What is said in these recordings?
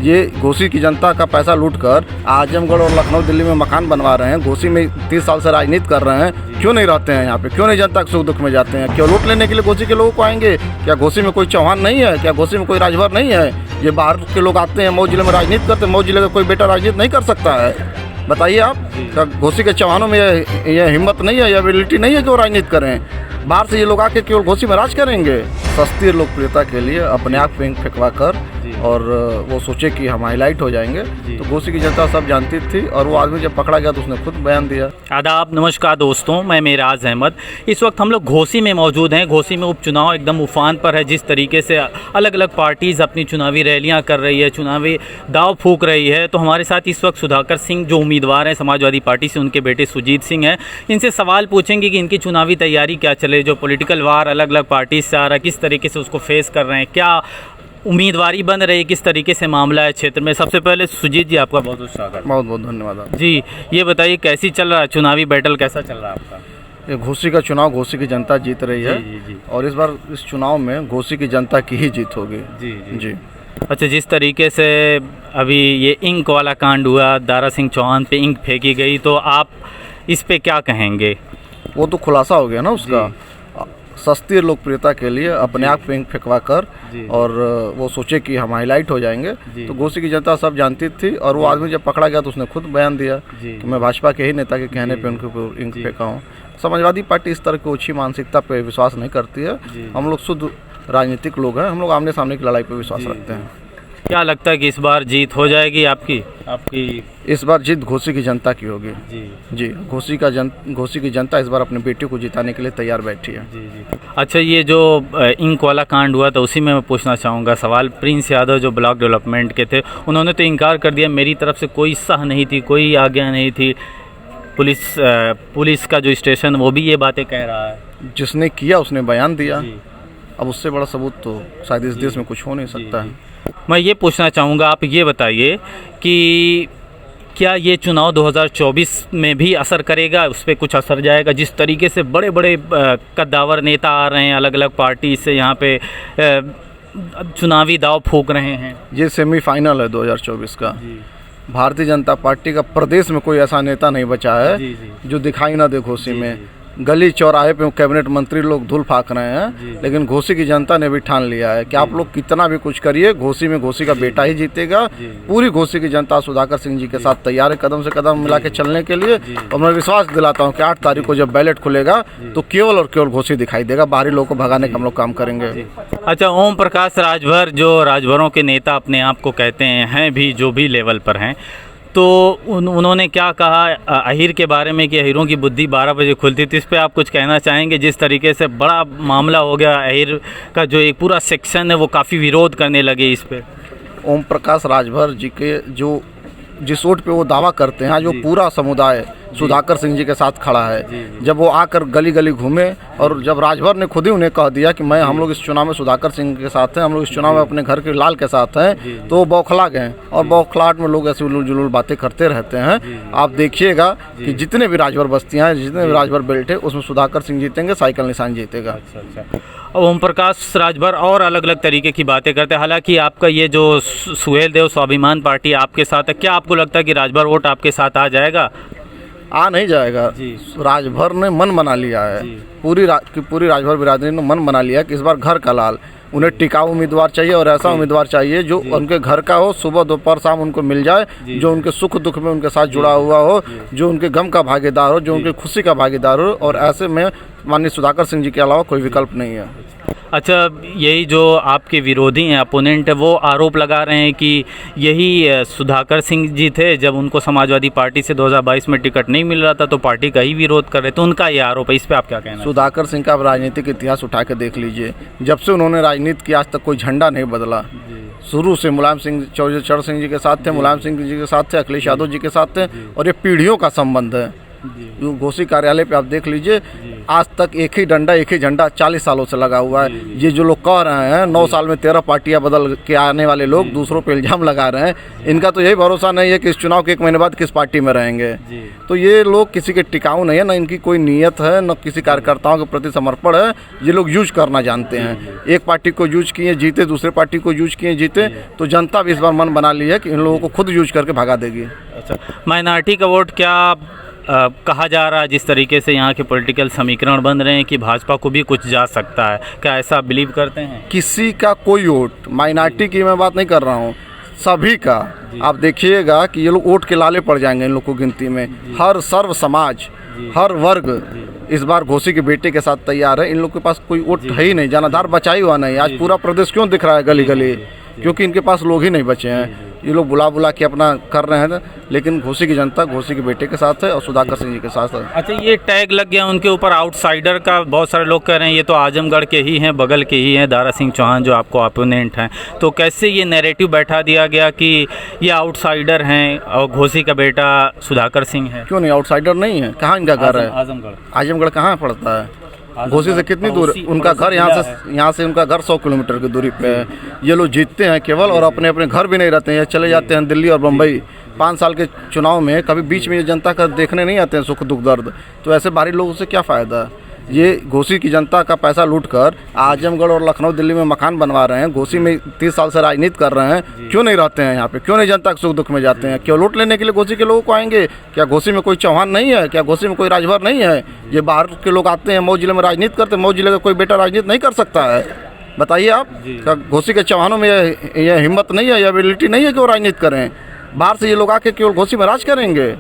ये घोसी की जनता का पैसा लूटकर आजमगढ़ और लखनऊ दिल्ली में मकान बनवा रहे हैं। घोसी में 30 साल से राजनीति कर रहे हैं, क्यों नहीं रहते हैं यहाँ पे? क्यों नहीं जनता के सुख दुख में जाते हैं? क्यों लूट लेने के लिए घोसी के लोगों को आएंगे? क्या घोसी में कोई चौहान नहीं है? क्या घोसी में कोई राजभर नहीं है? ये बाहर के लोग आते हैं, मऊ जिले में राजनीति करते हैं। मऊ जिले का कोई बेटा राजनीति नहीं कर सकता है? बताइए आप, क्या घोसी के चौहानों में ये हिम्मत नहीं है, ये एबिलिटी नहीं है कि वो राजनीति करें? बाहर से ये लोग आके केवल घोसी में राज करेंगे सस्ती लोकप्रियता के लिए, अपने आप पे फेंकवा कर, और वो सोचे कि हम हाईलाइट हो जाएंगे। तो घोसी की जनता सब जानती थी, और वो आदमी जब पकड़ा गया तो उसने खुद बयान दिया। आदाब, नमस्कार दोस्तों, मैं मेराज अहमद। इस वक्त हम लोग घोसी में मौजूद हैं। घोसी में उपचुनाव एकदम उफान पर है। जिस तरीके से अलग अलग पार्टीज़ अपनी चुनावी रैलियां कर रही है, चुनावी दाव फूंक रही है, तो हमारे साथ इस वक्त सुधाकर सिंह जो उम्मीदवार हैं समाजवादी पार्टी से, उनके बेटे सुजीत सिंह हैं। इनसे सवाल पूछेंगे कि इनकी चुनावी तैयारी क्या चले, जो पॉलिटिकल वार अलग अलग पार्टी से आ रहा है किस तरीके से उसको फेस कर रहे हैं, क्या उम्मीदवारी बन रही है, किस तरीके से मामला है क्षेत्र में। सबसे पहले सुजीत जी, आपका बहुत बहुत स्वागत। बहुत बहुत धन्यवाद जी। ये बताइए कैसी चल रहा है चुनावी बैटल, कैसा चल रहा है आपका? ये घोसी का चुनाव घोसी की जनता जीत रही है। जी। और इस बार इस चुनाव में घोसी की जनता की ही जीत होगी। जी। अच्छा, जिस तरीके से अभी ये इंक वाला कांड हुआ, दारा सिंह चौहान पे इंक फेंकी गई, तो आप इस पे क्या कहेंगे? वो तो खुलासा हो गया ना उसका। सस्ती लोकप्रियता के लिए अपने आप पे फेंकवा कर, और वो सोचे कि हम हाईलाइट हो जाएंगे। तो घोसी की जनता सब जानती थी, और वो आदमी जब पकड़ा गया तो उसने खुद बयान दिया कि मैं भाजपा के ही नेता के कहने पे उनके ऊपर इंक फेंका हूँ। समाजवादी पार्टी इस तरह की ओछी मानसिकता पे विश्वास नहीं करती है। हम लोग शुद्ध राजनीतिक लोग हैं, हम लोग आमने सामने की लड़ाई पे विश्वास रखते हैं। क्या लगता है कि इस बार जीत हो जाएगी आपकी? इस बार जीत घोसी की जनता की होगी। जी। घोसी की जनता इस बार अपनी बेटी को जिताने के लिए तैयार बैठी है। अच्छा, ये जो इंक वाला कांड हुआ था उसी में मैं पूछना चाहूँगा सवाल। प्रिंस यादव जो ब्लॉक डेवलपमेंट के थे, उन्होंने तो इनकार कर दिया, मेरी तरफ से कोई सह नहीं थी, कोई आज्ञा नहीं थी। पुलिस का जो स्टेशन वो भी ये बातें कह रहा है। जिसने किया उसने बयान दिया। अब उससे बड़ा सबूत तो शायद इस देश में कुछ हो नहीं सकता है। मैं ये पूछना चाहूँगा, आप ये बताइए कि क्या ये चुनाव 2024 में भी असर करेगा, उस पर कुछ असर जाएगा? जिस तरीके से बड़े बड़े कद्दावर नेता आ रहे हैं अलग अलग पार्टी से, यहाँ पे चुनावी दाव फूंक रहे हैं। ये सेमीफाइनल है 2024 का। भारतीय जनता पार्टी का प्रदेश में कोई ऐसा नेता नहीं बचा है जो दिखाई ना दे घोसी में। गली चौराहे पे कैबिनेट मंत्री लोग धूल फाक रहे हैं, लेकिन घोसी की जनता ने भी ठान लिया है कि आप लोग कितना भी कुछ करिए, घोसी में घोसी का बेटा ही जीतेगा। पूरी घोसी की जनता सुधाकर सिंह जी के साथ तैयार है कदम से कदम मिला के चलने के लिए। और मैं विश्वास दिलाता हूं कि 8 तारीख को जब बैलेट खुलेगा तो केवल और केवल घोसी दिखाई देगा। बाहरी लोगों को भगाने का हम लोग काम करेंगे। अच्छा, ओम प्रकाश राजभर जो राजभरों के नेता अपने आप को कहते हैं भी, जो भी लेवल पर हैं, तो उन्होंने क्या कहा अहीर के बारे में कि अहीरों की बुद्धि 12 बजे खुलती थी। इस पे आप कुछ कहना चाहेंगे? जिस तरीके से बड़ा मामला हो गया, अहीर का जो एक पूरा सेक्शन है वो काफ़ी विरोध करने लगे इस पे। ओम प्रकाश राजभर जी के जो जिस वोट पे वो दावा करते हैं, आज वो पूरा समुदाय सुधाकर सिंह जी के साथ खड़ा है। जब वो आकर गली गली घूमे, और जब राजभर ने खुद ही उन्हें कह दिया कि हम लोग इस चुनाव में सुधाकर सिंह के साथ हैं, हम लोग इस चुनाव में अपने घर के लाल के साथ हैं, तो वो बौखला गए। और बौखलाहट में लोग ऐसे उलूल जुलूल बातें करते रहते हैं। आप देखिएगा कि जितने भी राजभर बस्तियां हैं, जितने भी राजभर बेल्ट है, उसमें सुधाकर सिंह जीतेंगे, साइकिल निशान जीतेगा। अच्छा। ओम प्रकाश राजभर और अलग अलग तरीके की बातें करते हैं। हालांकि आपका ये जो सुहेल देव स्वाभिमान पार्टी आपके साथ है, क्या आपको लगता है कि राजभर वोट आपके साथ आ जाएगा? आ नहीं जाएगा। राजभर ने मन बना लिया है, पूरी राजभर बिरादरी ने मन बना लिया कि इस बार घर का लाल। उन्हें टिकाऊ उम्मीदवार चाहिए, और ऐसा उम्मीदवार चाहिए जो उनके घर का हो, सुबह दोपहर शाम उनको मिल जाए, जो उनके सुख दुख में उनके साथ जुड़ा हुआ हो, जो उनके गम का भागीदार हो, जो उनकी खुशी का भागीदार हो। और ऐसे में माननीय सुधाकर सिंह जी के अलावा कोई विकल्प नहीं है। अच्छा, यही जो आपके विरोधी हैं, अपोनेंट है, वो आरोप लगा रहे हैं कि यही सुधाकर सिंह जी थे, जब उनको समाजवादी पार्टी से 2022 में टिकट नहीं मिल रहा था तो पार्टी का ही विरोध कर रहे, तो उनका ये आरोप है। इस पे आप क्या कहना? सुधाकर सिंह का आप राजनीतिक इतिहास उठा के देख लीजिए। जब से उन्होंने राजनीति की आज तक कोई झंडा नहीं बदला। शुरू से मुलायम सिंह चरण सिंह जी के साथ थे, मुलायम सिंह जी के साथ थे, अखिलेश यादव जी के साथ थे, और ये पीढ़ियों का संबंध है। जो घोसी कार्यालय पे आप देख लीजिए, आज तक एक ही डंडा एक ही झंडा 40 सालों से लगा हुआ है। ये जो लोग कह रहे हैं 9 साल में 13 पार्टियां बदल के आने वाले लोग दूसरों पे इल्ज़ाम लगा रहे हैं, इनका तो यही भरोसा नहीं है कि इस चुनाव के 1 महीने बाद किस पार्टी में रहेंगे। तो ये लोग किसी के टिकाऊ नहीं है, ना इनकी कोई नीयत है, न किसी कार्यकर्ताओं के प्रति समर्पण है। ये लोग यूज करना जानते हैं, एक पार्टी को यूज किए जीते, दूसरे पार्टी को यूज किए जीते। तो जनता भी इस बार मन बना ली है कि इन लोगों को खुद यूज करके भगा देगी। अच्छा, माइनॉरिटी का वोट क्या कहा जा रहा है, जिस तरीके से यहाँ के पॉलिटिकल समीकरण बन रहे हैं कि भाजपा को भी कुछ जा सकता है, क्या ऐसा बिलीव करते हैं? किसी का कोई वोट, माइनॉरिटी की मैं बात नहीं कर रहा हूँ, सभी का। आप देखिएगा कि ये लोग वोट के लाले पड़ जाएंगे इन लोग को गिनती में। हर सर्व समाज, हर वर्ग इस बार घोसी के बेटे के साथ तैयार है। इन लोग के पास कोई वोट है ही नहीं, जनाधार बचा ही हुआ नहीं। आज पूरा प्रदेश क्यों दिख रहा है गली गली? क्योंकि इनके पास लोग ही नहीं बचे हैं। ये लोग बुला बुला के अपना कर रहे हैं, लेकिन घोसी की जनता घोसी के बेटे के साथ है और सुधाकर सिंह जी के साथ है। अच्छा, ये टैग लग गया उनके ऊपर आउटसाइडर का। बहुत सारे लोग कह रहे हैं ये तो आजमगढ़ के ही हैं, बगल के ही हैं, दारा सिंह चौहान जो आपको अपोनेंट हैं। तो कैसे ये नैरेटिव बैठा दिया गया कि ये आउटसाइडर हैं और घोसी का बेटा सुधाकर सिंह है? क्यों नहीं, आउटसाइडर नहीं है। कहाँ इनका घर है? आजमगढ़ कहाँ पड़ता है? घोसी से कितनी दूर? उनका घर यहाँ से उनका घर 100 किलोमीटर की दूरी पे है। ये लोग जीतते हैं केवल और अपने अपने घर भी नहीं रहते हैं, चले जाते हैं दिल्ली और बम्बई। 5 साल के चुनाव में कभी बीच में जनता का देखने नहीं आते हैं सुख दुख दर्द। तो ऐसे बाहरी लोगों से क्या फ़ायदा? ये घोसी की जनता का पैसा लूटकर आजमगढ़ और लखनऊ दिल्ली में मकान बनवा रहे हैं। घोसी में 30 साल से राजनीति कर रहे हैं, क्यों नहीं रहते हैं यहाँ पे? क्यों नहीं जनता के सुख दुख में जाते हैं? क्यों लूट लेने के लिए घोसी के लोगों को आएंगे? क्या घोसी में कोई चौहान नहीं है? क्या घोसी में कोई राजभर नहीं है? ये बाहर के लोग आते हैं, मऊ जिले में राजनीति करते हैं। मऊ जिले का कोई बेटा राजनीति नहीं कर सकता है? बताइए आप। क्या घोसी के चौहानों में यह हिम्मत नहीं है, यह एबिलिटी नहीं है कि वो राजनीति करें? बाहर से ये लोग आके केवल घोसी में राज करेंगे?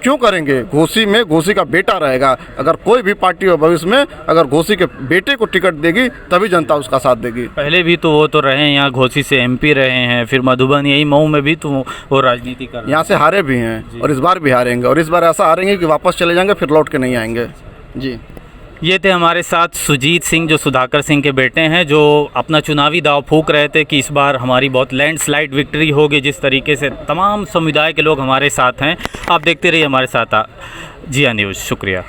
क्यों करेंगे? घोसी में घोसी का बेटा रहेगा। अगर कोई भी पार्टी हो भविष्य में, अगर घोसी के बेटे को टिकट देगी तभी जनता उसका साथ देगी। पहले भी तो वो तो रहे हैं यहाँ, घोसी से MP रहे हैं, फिर मधुबन, यही मऊ में भी तो वो राजनीति कर रहे हैं। यहाँ से हारे भी हैं और इस बार भी हारेंगे, और इस बार ऐसा हारेंगे कि वापस चले जाएंगे, फिर लौट के नहीं आएंगे। जी, ये थे हमारे साथ सुजीत सिंह जो सुधाकर सिंह के बेटे हैं, जो अपना चुनावी दाव फूंक रहे थे कि इस बार हमारी बहुत लैंडस्लाइड विक्ट्री होगी। जिस तरीके से तमाम समुदाय के लोग हमारे साथ हैं। आप देखते रहिए हमारे साथ जिया न्यूज़। शुक्रिया।